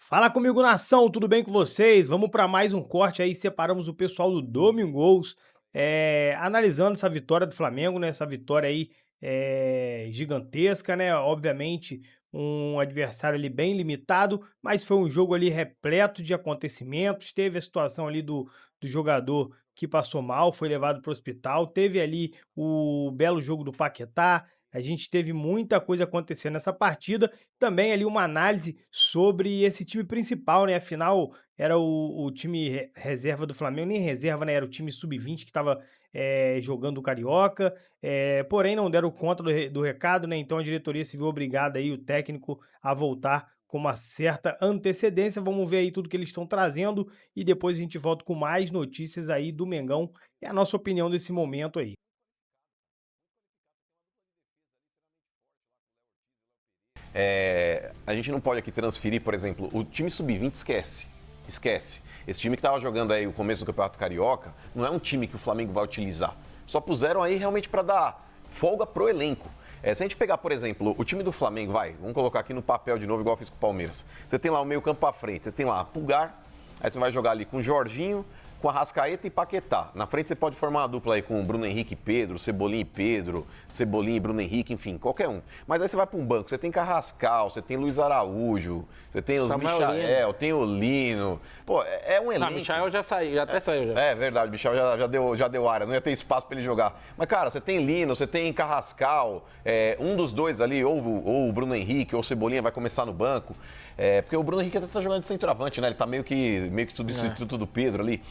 Fala comigo, nação, tudo bem com vocês? Vamos para mais um corte aí, separamos o pessoal do Domingos, analisando essa vitória do Flamengo, né? Essa vitória aí gigantesca, né? Obviamente, um adversário ali bem limitado, mas foi um jogo ali repleto de acontecimentos. Teve a situação ali do jogador que passou mal, foi levado para o hospital. Teve ali o belo jogo do Paquetá. A gente teve muita coisa acontecendo nessa partida. Também ali uma análise sobre esse time principal, né? Afinal, era o time reserva do Flamengo, nem reserva, né? Era o time sub-20 que estava jogando o Carioca, porém não deram conta do recado, né? Então a diretoria se viu obrigada aí, o técnico, a voltar com uma certa antecedência. Vamos ver aí tudo que eles estão trazendo e depois a gente volta com mais notícias aí do Mengão e a nossa opinião desse momento aí. A gente não pode aqui transferir, por exemplo, o time sub-20 esquece. Esquece. Esse time que estava jogando aí o começo do Campeonato Carioca não é um time que o Flamengo vai utilizar. Só puseram aí realmente para dar folga pro elenco. Se a gente pegar, por exemplo, o time do Flamengo, vamos colocar aqui no papel de novo, igual eu fiz com o Palmeiras. Você tem lá o meio campo para frente, você tem lá Pulgar, aí você vai jogar ali com Jorginho, com Arrascaeta e Paquetá. Na frente você pode formar uma dupla aí com Bruno Henrique e Pedro, Cebolinha e Pedro, Cebolinha e Bruno Henrique, enfim, qualquer um. Mas aí você vai para um banco, você tem Carrascal, você tem Luiz Araújo, você tem os Michael, tem o Lino. Pô, é um elenco. Não, Michael já saiu, já até saiu. Já. É verdade, o Michael já deu área, não ia ter espaço para ele jogar. Mas, cara, você tem Lino, você tem Carrascal, um dos dois ali, ou o Bruno Henrique ou o Cebolinha vai começar no banco. Porque o Bruno Henrique até tá jogando de centroavante, né? Ele tá meio que substituto do Pedro ali.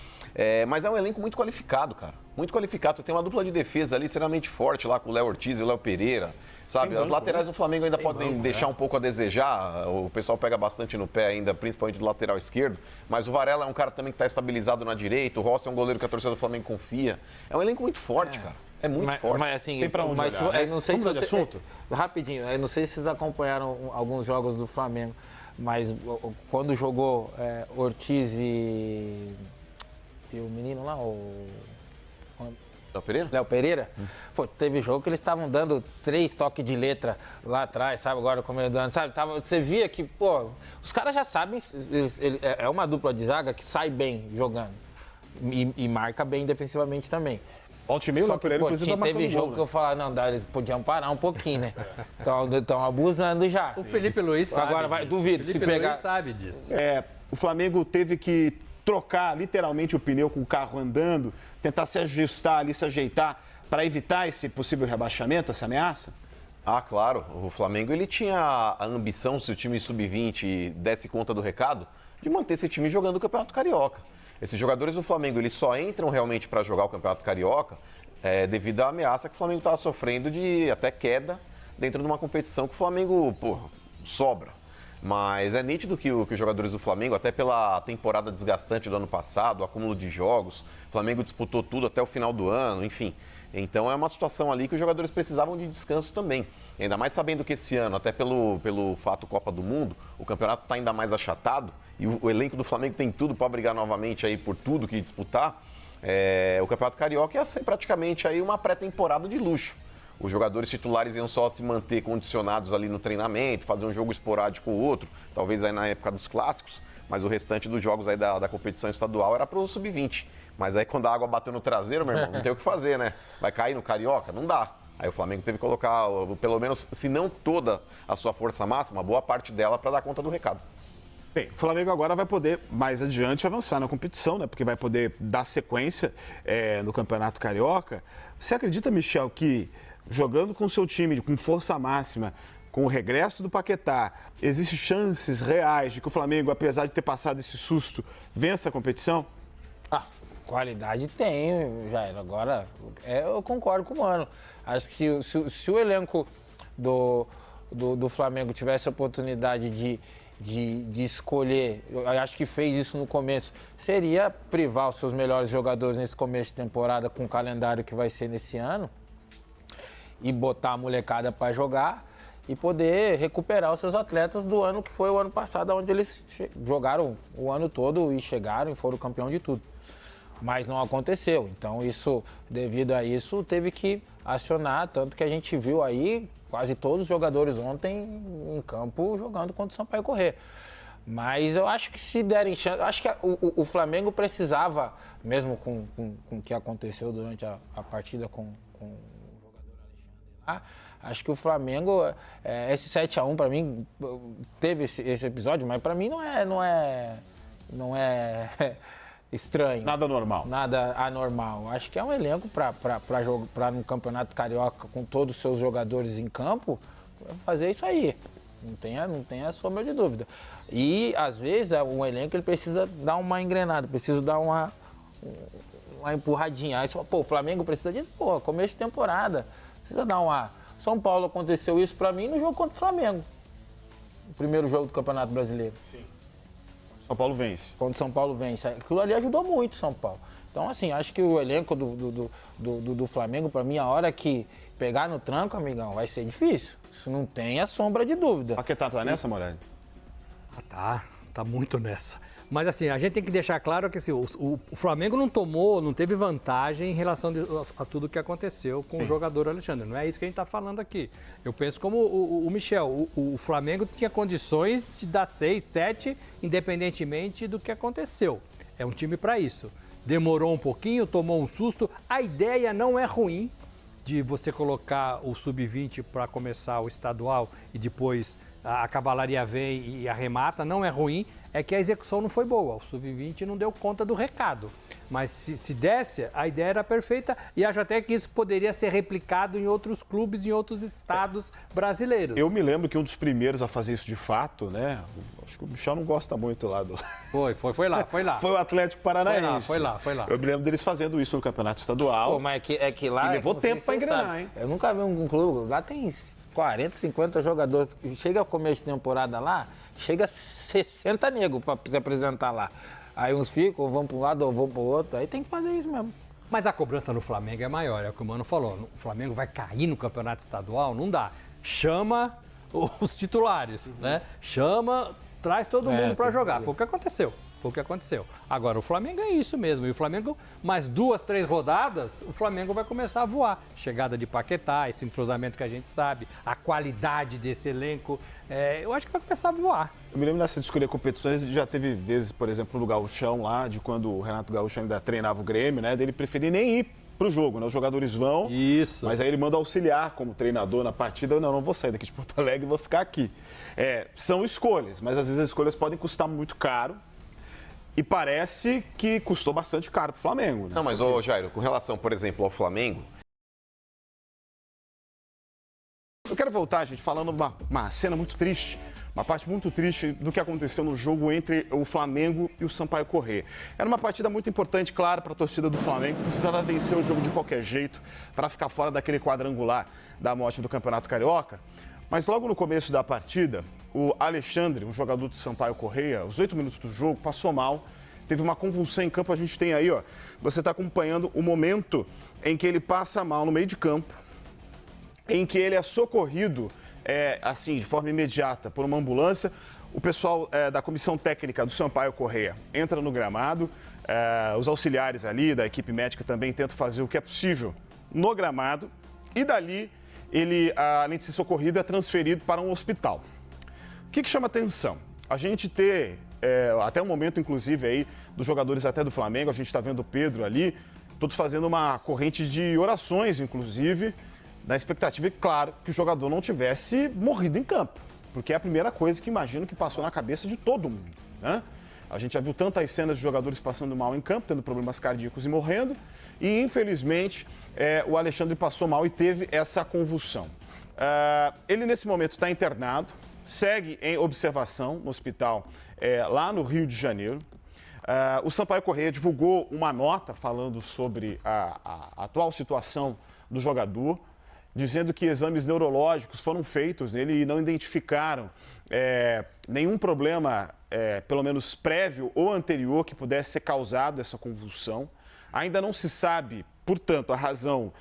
Mas é um elenco muito qualificado, cara. Muito qualificado. Você tem uma dupla de defesa ali extremamente forte lá com o Léo Ortiz e o Léo Pereira. Sabe? As laterais do Flamengo ainda podem deixar um pouco a desejar. O pessoal pega bastante no pé ainda, principalmente do lateral esquerdo. Mas o Varela é um cara também que está estabilizado na direita. O Rossi é um goleiro que a torcida do Flamengo confia. É um elenco muito forte, cara. É muito forte. Mas assim, tem pra onde olhar, né? Não sei Vamos se de assunto? Rapidinho, eu não sei se vocês acompanharam alguns jogos do Flamengo, mas quando jogou Ortiz e o menino lá, o Léo Pereira? Léo Pereira, pô, teve jogo que eles estavam dando 3 toques de letra lá atrás, sabe? Agora como ele dando, sabe? Você via que, pô, os caras já sabem, é uma dupla de zaga que sai bem jogando e marca bem defensivamente também. Volte e meio, o Léo Pereira, inclusive, tá marcando teve jogo gol, que eu falava, não, eles podiam parar um pouquinho, né? Estão abusando já. O Felipe Luiz sabe Agora vai, duvido, o Felipe se pegar... Luiz sabe disso. O Flamengo teve que trocar literalmente o pneu com o carro andando, tentar se ajustar ali, se ajeitar para evitar esse possível rebaixamento, essa ameaça? Ah, claro. O Flamengo ele tinha a ambição, se o time sub-20 desse conta do recado, de manter esse time jogando o Campeonato Carioca. Esses jogadores do Flamengo eles só entram realmente para jogar o Campeonato Carioca devido à ameaça que o Flamengo estava sofrendo de até queda dentro de uma competição que o Flamengo, sobra. Mas é nítido que os jogadores do Flamengo, até pela temporada desgastante do ano passado, o acúmulo de jogos, o Flamengo disputou tudo até o final do ano, enfim. Então é uma situação ali que os jogadores precisavam de descanso também. Ainda mais sabendo que esse ano, até pelo fato Copa do Mundo, o campeonato está ainda mais achatado e o elenco do Flamengo tem tudo para brigar novamente aí por tudo que disputar. O Campeonato Carioca ia ser praticamente aí uma pré-temporada de luxo. Os jogadores titulares iam só se manter condicionados ali no treinamento, fazer um jogo esporádico ou outro, talvez aí na época dos clássicos, mas o restante dos jogos aí da competição estadual era pro sub-20. Mas aí quando a água bateu no traseiro, meu irmão, não tem o que fazer, né? Vai cair no Carioca? Não dá. Aí o Flamengo teve que colocar, pelo menos, se não toda a sua força máxima, boa parte dela para dar conta do recado. Bem, o Flamengo agora vai poder, mais adiante, avançar na competição, né? Porque vai poder dar sequência no Campeonato Carioca. Você acredita, Michel, que jogando com o seu time, com força máxima, com o regresso do Paquetá, existem chances reais de que o Flamengo, apesar de ter passado esse susto, vença a competição? Qualidade tem, Jair. Agora, eu concordo com o Mano. Acho que se o elenco do Flamengo tivesse a oportunidade de escolher, eu acho que fez isso no começo, seria privar os seus melhores jogadores nesse começo de temporada com o calendário que vai ser nesse ano e botar a molecada para jogar e poder recuperar os seus atletas do ano que foi o ano passado, onde eles jogaram o ano todo e chegaram e foram campeão de tudo. Mas não aconteceu. Então, devido a isso, teve que acionar, tanto que a gente viu aí quase todos os jogadores ontem em campo jogando contra o Sampaio Corrêa. Mas eu acho que se derem chance, eu acho que o Flamengo precisava, mesmo com o que aconteceu durante a partida com o jogador Alexandre lá, acho que o Flamengo, esse 7-1 para mim, teve esse episódio, mas para mim não é estranho. Nada normal. Nada anormal. Acho que é um elenco para no Campeonato Carioca, com todos os seus jogadores em campo, fazer isso aí. Não tenha sombra de dúvida. E, às vezes, um elenco ele precisa dar uma engrenada, precisa dar uma empurradinha. Aí, pô, o Flamengo precisa disso, pô, começo de temporada. Precisa dar uma... São Paulo aconteceu isso pra mim no jogo contra o Flamengo. O primeiro jogo do Campeonato Brasileiro. Sim. São Paulo vence. Quando São Paulo vence. Aquilo ali ajudou muito São Paulo. Então, assim, acho que o elenco do Flamengo, pra mim, a hora que pegar no tranco, amigão, vai ser difícil. Isso não tem a sombra de dúvida. Paquetá tá nessa, Morelli? Tá muito nessa. Mas assim, a gente tem que deixar claro que assim, o Flamengo não teve vantagem em relação a tudo que aconteceu com o jogador Alexandre. Não é isso que a gente está falando aqui. Eu penso como o Michel, o Flamengo tinha condições de dar 6, 7, independentemente do que aconteceu. É um time para isso. Demorou um pouquinho, tomou um susto. A ideia não é ruim de você colocar o sub-20 para começar o estadual e depois a cavalaria vem e arremata, não é ruim, é que a execução não foi boa. O sub-20 não deu conta do recado. Mas se desse, a ideia era perfeita e acho até que isso poderia ser replicado em outros clubes, em outros estados brasileiros. Eu me lembro que um dos primeiros a fazer isso de fato, né? Acho que o Michel não gosta muito lá do... Foi lá. Foi o Atlético Paranaense. Foi lá. Eu me lembro deles fazendo isso no Campeonato Estadual. Pô, mas é que lá... E levou tempo para engrenar, hein? Eu nunca vi um clube... Lá tem 40, 50 jogadores. Chega a começo de temporada lá, chega 60 negros para se apresentar lá. Aí uns ficam, vão para um lado ou vão para o outro. Aí tem que fazer isso mesmo. Mas a cobrança no Flamengo é maior, é o que o Mano falou. O Flamengo vai cair no Campeonato Estadual? Não dá. Chama os titulares, né? Chama, traz todo mundo para jogar. Foi o que aconteceu. Agora, o Flamengo é isso mesmo. E o Flamengo, mais 2, 3 rodadas, o Flamengo vai começar a voar. Chegada de Paquetá, esse entrosamento que a gente sabe, a qualidade desse elenco, eu acho que vai começar a voar. Eu me lembro nessa de escolher competições, já teve vezes, por exemplo, no Gauchão lá, de quando o Renato Gaúcho ainda treinava o Grêmio, né? Dele preferir nem ir pro jogo, né? Os jogadores vão, isso. Mas aí ele manda auxiliar como treinador na partida. Não vou sair daqui de Porto Alegre, vou ficar aqui. São escolhas, mas às vezes as escolhas podem custar muito caro. E parece que custou bastante caro pro Flamengo, né? Não, mas, Jairo, com relação, por exemplo, ao Flamengo... Eu quero voltar, gente, falando uma cena muito triste, uma parte muito triste do que aconteceu no jogo entre o Flamengo e o Sampaio Corrêa. Era uma partida muito importante, claro, para a torcida do Flamengo, que precisava vencer o jogo de qualquer jeito para ficar fora daquele quadrangular da morte do Campeonato Carioca. Mas logo no começo da partida, o Alexandre, um jogador do Sampaio Corrêa, aos 8 minutos do jogo, passou mal, teve uma convulsão em campo. A gente tem aí, você está acompanhando o momento em que ele passa mal no meio de campo, em que ele é socorrido, assim, de forma imediata, por uma ambulância. O pessoal da comissão técnica do Sampaio Corrêa entra no gramado, os auxiliares ali da equipe médica também tentam fazer o que é possível no gramado, e dali ele, além de ser socorrido, é transferido para um hospital. O que chama atenção? A gente ter, até o momento, inclusive, aí, dos jogadores até do Flamengo, a gente está vendo o Pedro ali, todos fazendo uma corrente de orações, inclusive, na expectativa, claro, que o jogador não tivesse morrido em campo, porque é a primeira coisa que imagino que passou na cabeça de todo mundo, né? A gente já viu tantas cenas de jogadores passando mal em campo, tendo problemas cardíacos e morrendo, e infelizmente o Alexandre passou mal e teve essa convulsão. Ele nesse momento está internado, segue em observação no hospital lá no Rio de Janeiro. O Sampaio Corrêa divulgou uma nota falando sobre a atual situação do jogador, dizendo que exames neurológicos foram feitos nele e não identificaram nenhum problema, pelo menos prévio ou anterior, que pudesse ser causado essa convulsão. Ainda não se sabe, portanto, a razão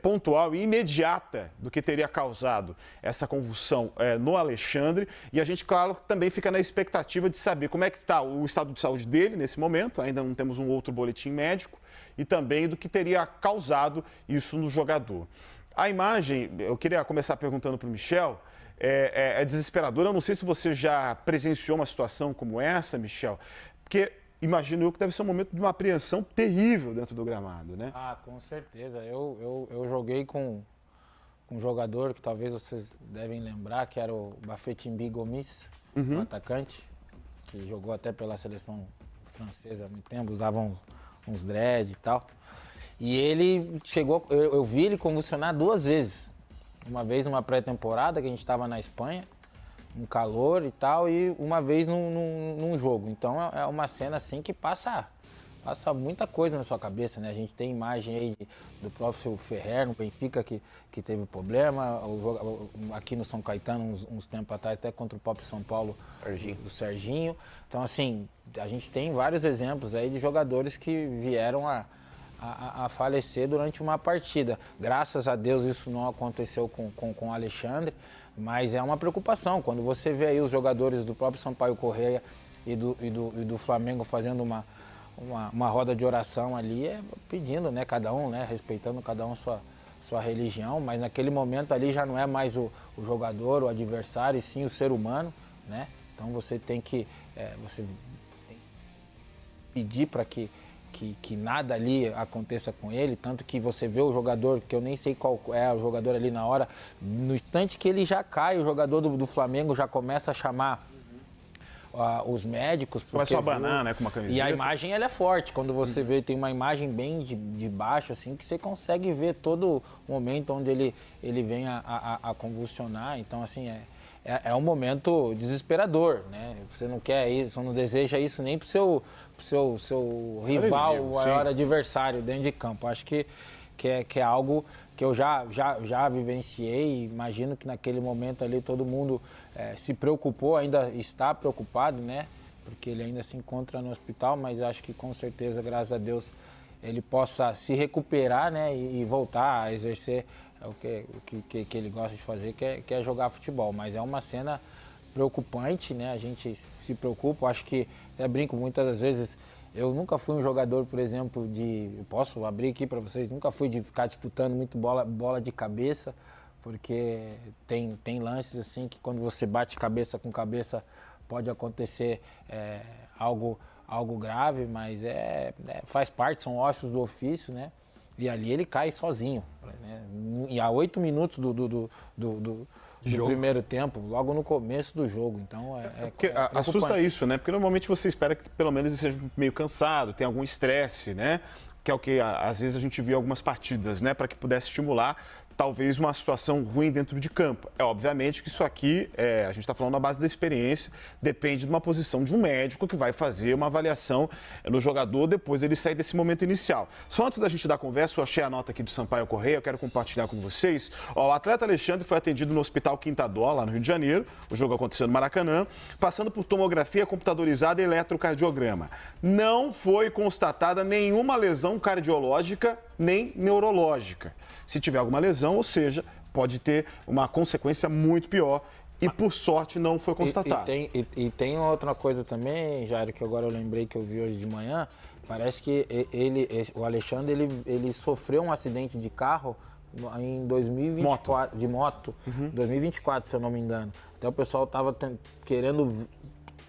pontual e imediata do que teria causado essa convulsão no Alexandre. E a gente, claro, também fica na expectativa de saber como é que está o estado de saúde dele nesse momento. Ainda não temos um outro boletim médico. E também do que teria causado isso no jogador. A imagem, eu queria começar perguntando para o Michel, é desesperadora. Eu não sei se você já presenciou uma situação como essa, Michel, porque imagino eu que deve ser um momento de uma apreensão terrível dentro do gramado, né? Ah, com certeza. Eu joguei com um jogador que talvez vocês devem lembrar, que era o Bafétimbi Gomis, o atacante, que jogou até pela seleção francesa há muito tempo, usava uns dread e tal. E ele chegou, eu vi ele convulsionar 2 vezes. Uma vez numa pré-temporada, que a gente estava na Espanha, um calor e tal, e uma vez num jogo. Então é uma cena assim que passa muita coisa na sua cabeça, né? A gente tem imagem aí do próprio Ferrer no Benfica que teve problema, aqui no São Caetano uns tempos atrás, até contra o próprio São Paulo, do Serginho. Então assim, a gente tem vários exemplos aí de jogadores que vieram a falecer durante uma partida. Graças a Deus isso não aconteceu com o Alexandre, mas é uma preocupação. Quando você vê aí os jogadores do próprio Sampaio Corrêa e do Flamengo fazendo uma roda de oração ali, pedindo, né, cada um, né, respeitando cada um sua religião, mas naquele momento ali já não é mais o jogador, o adversário, e sim o ser humano, né? Então você tem que pedir para que nada ali aconteça com ele, tanto que você vê o jogador, que eu nem sei qual é o jogador ali na hora, no instante que ele já cai, o jogador do Flamengo já começa a chamar os médicos. Começa a abanar, né, com uma camiseta. E a imagem, ela é forte, quando você vê, tem uma imagem bem de baixo, assim, que você consegue ver todo o momento onde ele vem a convulsionar, então, assim, é um momento desesperador, né? Você não quer isso, você não deseja isso nem pro seu rival, o maior adversário dentro de campo. Acho que é algo que eu já vivenciei, imagino que naquele momento ali todo mundo se preocupou, ainda está preocupado, né? Porque ele ainda se encontra no hospital, mas acho que com certeza, graças a Deus, ele possa se recuperar, né? E voltar a exercer o que ele gosta de fazer, que é jogar futebol. Mas é uma cena preocupante, né? A gente se preocupa, acho que, até brinco, muitas das vezes, eu nunca fui um jogador, por exemplo, eu posso abrir aqui para vocês, nunca fui de ficar disputando muito bola de cabeça, porque tem lances assim que quando você bate cabeça com cabeça pode acontecer algo grave, mas faz parte, são ossos do ofício, né? E ali ele cai sozinho, né? E há 8 minutos do primeiro tempo, logo no começo do jogo, então porque assusta isso, né? Porque normalmente você espera que pelo menos ele seja meio cansado, tem algum estresse, né? Que é o que às vezes a gente viu algumas partidas, né? Para que pudesse estimular talvez uma situação ruim dentro de campo. Obviamente que isso aqui, a gente está falando na base da experiência, depende de uma posição de um médico que vai fazer uma avaliação no jogador depois ele sair desse momento inicial. Só antes da gente dar conversa, eu achei a nota aqui do Sampaio Corrêa, eu quero compartilhar com vocês. O atleta Alexandre foi atendido no Hospital Quinta-Dó, lá no Rio de Janeiro, o jogo aconteceu no Maracanã, passando por tomografia computadorizada e eletrocardiograma. Não foi constatada nenhuma lesão cardiológica nem neurológica. Se tiver alguma lesão, ou seja, pode ter uma consequência muito pior e, por sorte, não foi constatado. E tem outra coisa também, Jairo, que agora eu lembrei que eu vi hoje de manhã, parece que o Alexandre, ele sofreu um acidente de carro em 2024, de moto, 2024, se eu não me engano. Até o pessoal estava querendo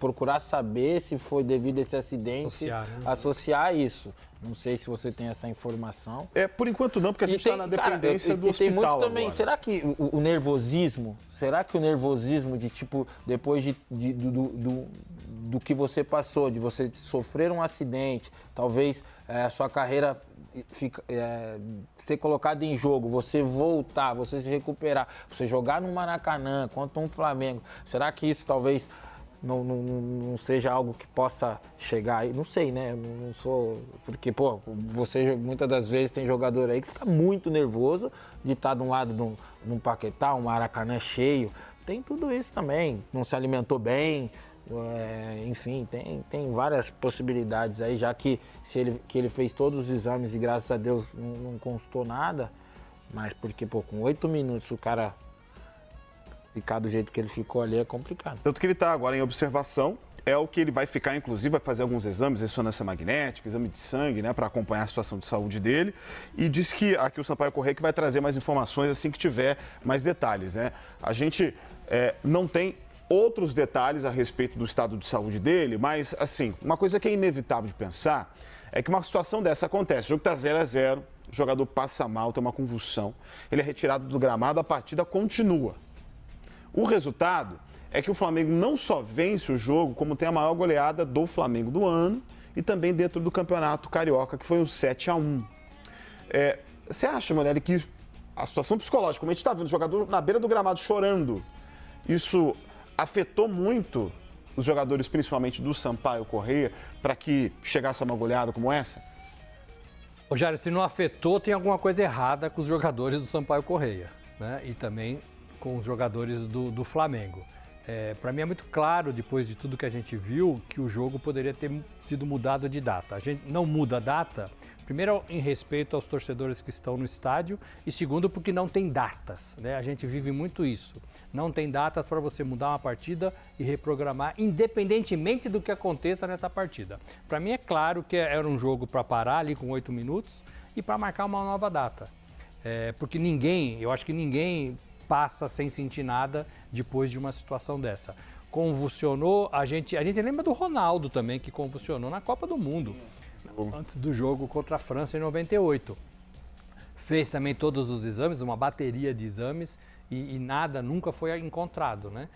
procurar saber se foi devido a esse acidente, associar isso. Não sei se você tem essa informação. Por enquanto não, porque a gente está na dependência do hospital. Tem muito também. Agora. Será que o nervosismo, de tipo, depois do que você passou, de você sofrer um acidente, talvez a sua carreira ser colocada em jogo, você voltar, você se recuperar, você jogar no Maracanã contra um Flamengo, será que isso talvez não seja algo que possa chegar aí? Não sei, né? Não sou... Porque, você muitas das vezes tem jogador aí que fica muito nervoso de estar de um lado num Paquetá, um Maracanã cheio. Tem tudo isso também. Não se alimentou bem. Enfim, tem várias possibilidades aí, já que ele fez todos os exames e graças a Deus não constou nada. Mas porque, com 8 minutos o cara ficar do jeito que ele ficou ali é complicado. Tanto que ele está agora em observação, é o que ele vai ficar, inclusive, vai fazer alguns exames, ressonância magnética, exame de sangue, né, para acompanhar a situação de saúde dele. E diz que aqui o Sampaio Corrêa que vai trazer mais informações assim que tiver mais detalhes, né? A gente não tem outros detalhes a respeito do estado de saúde dele, mas, assim, uma coisa que é inevitável de pensar é que uma situação dessa acontece. O jogo está 0-0, o jogador passa mal, tem uma convulsão, ele é retirado do gramado, a partida continua. O resultado é que o Flamengo não só vence o jogo, como tem a maior goleada do Flamengo do ano e também dentro do Campeonato Carioca, que foi um 7-1. Você acha, Morelli, que a situação psicológica, como a gente está vendo, o jogador na beira do gramado chorando, isso afetou muito os jogadores, principalmente do Sampaio Corrêa, para que chegasse a uma goleada como essa? Ô, Jair, se não afetou, tem alguma coisa errada com os jogadores do Sampaio Corrêa, né? E também com os jogadores do Flamengo. Para mim é muito claro, depois de tudo que a gente viu, que o jogo poderia ter sido mudado de data. A gente não muda a data, primeiro em respeito aos torcedores que estão no estádio e segundo porque não tem datas, né? A gente vive muito isso. Não tem datas para você mudar uma partida e reprogramar, independentemente do que aconteça nessa partida. Para mim é claro que era um jogo para parar ali com 8 minutos e para marcar uma nova data. Porque eu acho que ninguém passa sem sentir nada depois de uma situação dessa. Convulsionou, a gente lembra do Ronaldo também, que convulsionou na Copa do Mundo, antes do jogo contra a França em 98. Fez também todos os exames, uma bateria de exames, e nada, nunca foi encontrado, né?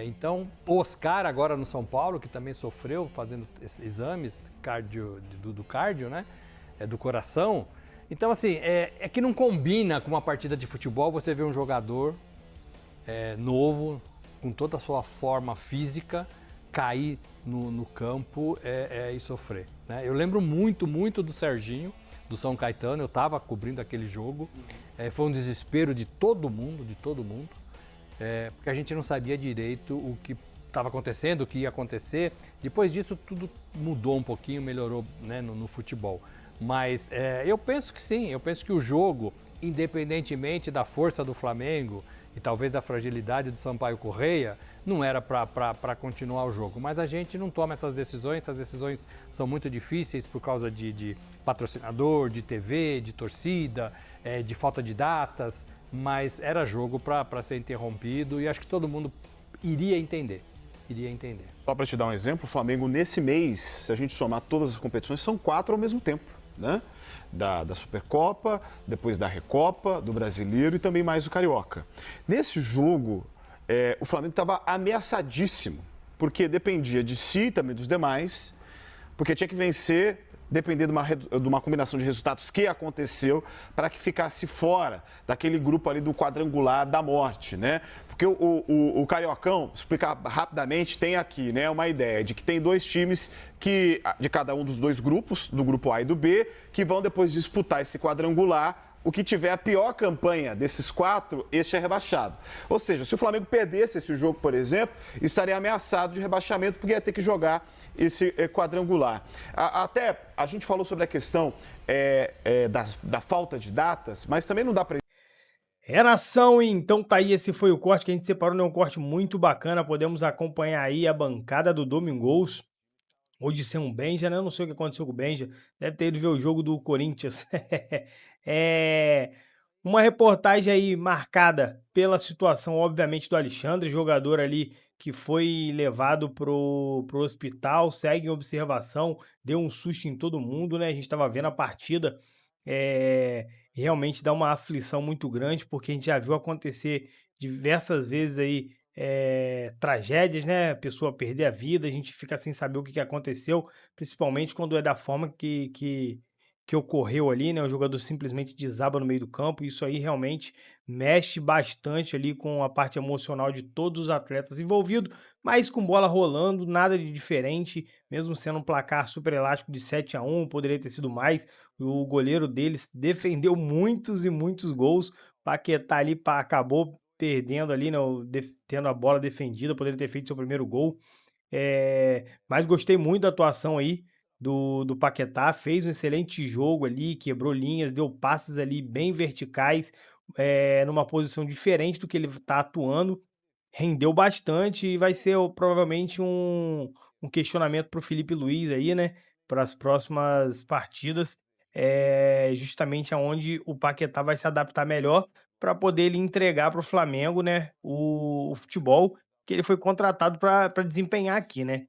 Então, o Oscar agora no São Paulo, que também sofreu fazendo exames do cardio, né? Do coração. Então, assim, é que não combina com uma partida de futebol você ver um jogador novo, com toda a sua forma física, cair no campo e sofrer, né? Eu lembro muito, muito do Serginho, do São Caetano, eu estava cobrindo aquele jogo, foi um desespero de todo mundo, porque a gente não sabia direito o que estava acontecendo, o que ia acontecer. Depois disso, tudo mudou um pouquinho, melhorou, né, no futebol. Mas eu penso que sim, eu penso que o jogo, independentemente da força do Flamengo e talvez da fragilidade do Sampaio Corrêa, não era para continuar o jogo. Mas a gente não toma essas decisões são muito difíceis por causa de patrocinador, de TV, de torcida, de falta de datas, mas era jogo para ser interrompido e acho que todo mundo iria entender. Só para te dar um exemplo, o Flamengo nesse mês, se a gente somar todas as competições, são 4 ao mesmo tempo, né? Da Supercopa, depois da Recopa, do Brasileiro e também mais do Carioca. Nesse jogo, o Flamengo estava ameaçadíssimo, porque dependia de si e também dos demais, porque tinha que vencer, depender de uma combinação de resultados que aconteceu para que ficasse fora daquele grupo ali do quadrangular da morte, né? Porque o Cariocão, explicar rapidamente, tem aqui, né, uma ideia de que tem 2 times de cada um dos 2 grupos, do grupo A e do B, que vão depois disputar esse quadrangular. O que tiver a pior campanha desses 4, este é rebaixado. Ou seja, se o Flamengo perdesse esse jogo, por exemplo, estaria ameaçado de rebaixamento porque ia ter que jogar esse quadrangular. Até a gente falou sobre a questão da falta de datas, mas também não dá para... Nação, então tá aí, esse foi o corte que a gente separou, né? Um corte muito bacana, podemos acompanhar aí a bancada do Domingos, hoje sem um Benja, né? Eu não sei o que aconteceu com o Benja, deve ter ido ver o jogo do Corinthians. Uma reportagem aí marcada pela situação, obviamente, do Alexandre, jogador ali que foi levado pro hospital, segue em observação, deu um susto em todo mundo, né? A gente estava vendo a partida, realmente dá uma aflição muito grande, porque a gente já viu acontecer diversas vezes aí tragédias, né? A pessoa perder a vida, a gente fica sem saber o que aconteceu, principalmente quando é da forma que ocorreu ali, né? O jogador simplesmente desaba no meio do campo. Isso aí realmente mexe bastante ali com a parte emocional de todos os atletas envolvidos, mas com bola rolando, nada de diferente, mesmo sendo um placar super elástico de 7-1, poderia ter sido mais. O goleiro deles defendeu muitos e muitos gols. Paquetá ali acabou perdendo ali, né? Tendo a bola defendida, poderia ter feito seu primeiro gol. Mas gostei muito da atuação aí do Paquetá, fez um excelente jogo ali, quebrou linhas, deu passes ali bem verticais, numa posição diferente do que ele está atuando, rendeu bastante e vai ser provavelmente um questionamento para o Felipe Luiz aí, né, para as próximas partidas. é justamente aonde o Paquetá vai se adaptar melhor para poder ele entregar para o Flamengo, né, o futebol que ele foi contratado para desempenhar aqui, né.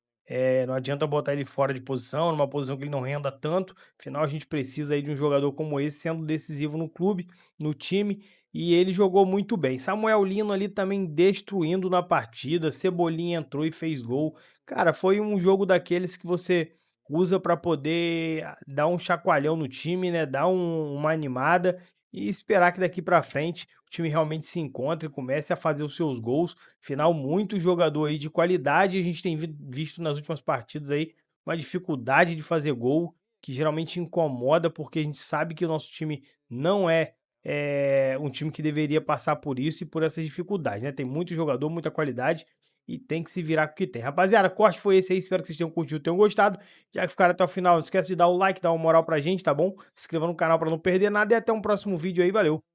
Não adianta botar ele fora de posição, numa posição que ele não renda tanto, afinal a gente precisa aí de um jogador como esse sendo decisivo no clube, no time, e ele jogou muito bem. Samuel Lino ali também destruindo na partida, Cebolinha entrou e fez gol. Cara, foi um jogo daqueles que você usa para poder dar um chacoalhão no time, né, dar uma animada e esperar que daqui para frente o time realmente se encontre e comece a fazer os seus gols. Afinal, muito jogador aí de qualidade, a gente tem visto nas últimas partidas aí uma dificuldade de fazer gol, que geralmente incomoda, porque a gente sabe que o nosso time não é, um time que deveria passar por isso e por essas dificuldades, né? Tem muito jogador, muita qualidade e tem que se virar com o que tem. Rapaziada, o corte foi esse aí, espero que vocês tenham curtido, tenham gostado. Já que ficaram até o final, não esquece de dar o like, dar uma moral pra gente, tá bom? Se inscreva no canal pra não perder nada e até um próximo vídeo aí, valeu!